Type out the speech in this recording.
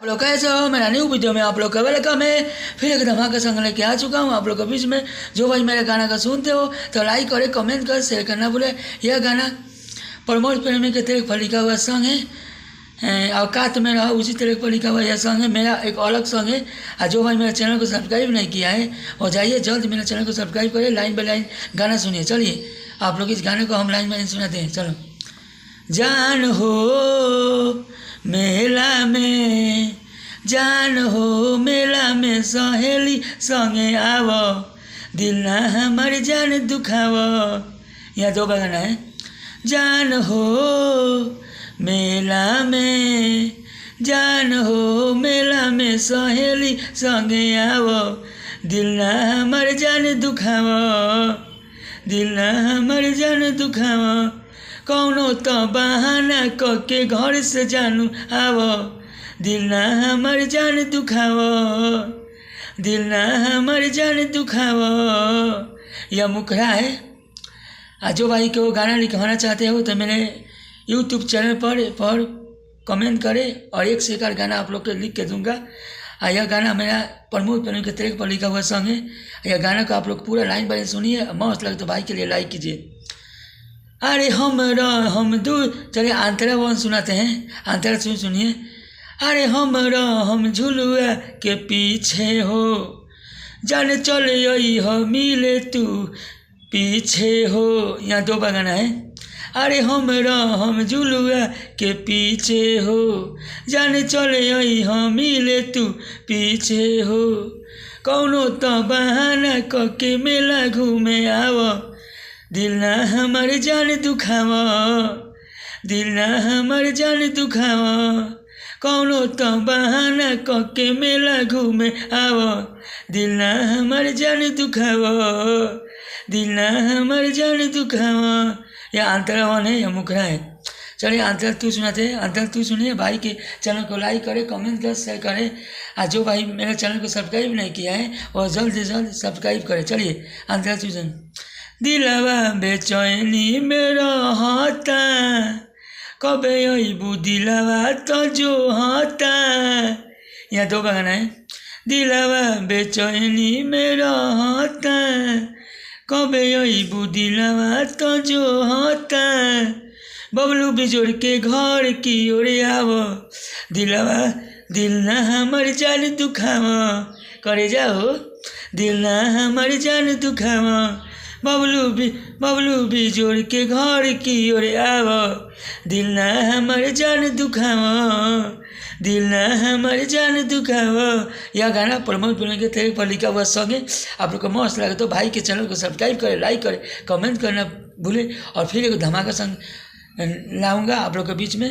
आप लोग कैसे हो? मेरा न्यू वीडियो में आप लोग का वेलकम है। फिर एक धमाका संग लेके आ चुका हूँ आप लोग के बीच में। जो भाई मेरे गाना का सुनते हो तो लाइक करे, कमेंट कर, शेयर करना भूले। यह गाना प्रमोद प्रेमी के तरफ पर लिखा हुआ सॉन्ग है। औकात में रहा उसी तरह पर लिखा हुआ यह सॉन्ग है। मेरा एक अलग सॉन्ग है। और जो भाई मेरे चैनल को सब्सक्राइब नहीं किया है वो जाइए जल्द मेरे चैनल को सब्सक्राइब करें, लाइन बाई लाइन गाना सुनिए। चलिए आप लोग इस गाने को हम लाइन बाई लाइन सुनाते हैं। चलो। जान हो मेला में, जान हो मेला में सहेली संगे आव, दिल ना हमारे जान दुखाव। यहाँ दो गाना है। जान हो मेला में, जान हो मेला में सहेली संगे आव, दिल ना हमारे जान दुखाव, दिल ना हमारे जान दुखाव। कौनो तो बहाना करके घर से जानू आव, दिल ना हमार जान दुखाव, दिल ना हमार जान दुखाव। यह मुखड़ा है। जो भाई को गाना लिखवाना चाहते हो तो मेरे यूट्यूब चैनल पर कमेंट करें और एक से एक गाना आप लोग को लिख के दूंगा। यह गाना मेरा प्रमोद प्रेमी के तरफ पर लिखा हुआ सॉन्ग है। यह गाना को आप लोग पूरा लाइन बाय सुनिए। मस्त लगे तो भाई के लिए लाइक कीजिए। अरे हम दूर, चलिए आंतरा वन सुनाते हैं। आंतरा सुनिए। अरे हम झुलुआ के पीछे हो, जाने चले आई हो मिले तू पीछे हो। यहाँ दो गाना है। अरे हम झुलुआ के पीछे हो, जाने चले आई हो मिले तू पीछे हो। कौनो तो बहाना करके मेला घूमे आव, दिल ना हमारे जान दुखाव, दिल ना हमारे जान दुखाव। कौनो तो बहाना करके मेला घूमे आव, दिल ना हमारे जान दुखाव, दिल ना हमारे जान दुखाव। यह आंतरा वन है, यह मुखड़ा है। चलिए आंतरा तू सुनाते हैं। आंतरा तू सुनिए। भाई के चैनल को लाइक करें, कमेंट करें, शेयर करें। और जो भाई मेरे चैनल को सब्सक्राइब नहीं किया है वह जल्द से जल्द सब्सक्राइब करें। चलिए आंतरा तू सुन। दिलवा बेचैनी मेरा हाथा, कबे अबू दिलवा तो जो हाथा। यहाँ दो गाना है। दिलवा बेचैनी मेरा हाथा, कबे अबू दिलवा तो जो हाथा। बबलू बिजोड़ के घर की ओर आव, दिलवा दिल ना हमार जान दुखाव, करे जाओ दिल ना हमार जान दुखाव। बबलू बिजोड़ के घर की ओर आव, दिल ना हमारे जान दुखाव, दिल ना हमारे जान दुखाव। यह गाना प्रमोद प्रेमी के तरफ पर लिखा हुआ सॉन्ग है। आप लोग को मस्त लगे तो भाई के चैनल को सब्सक्राइब करें, लाइक करें, कमेंट करना भूलें। और फिर एक धमाका सॉन्ग लाऊंगा आप लोग के बीच में।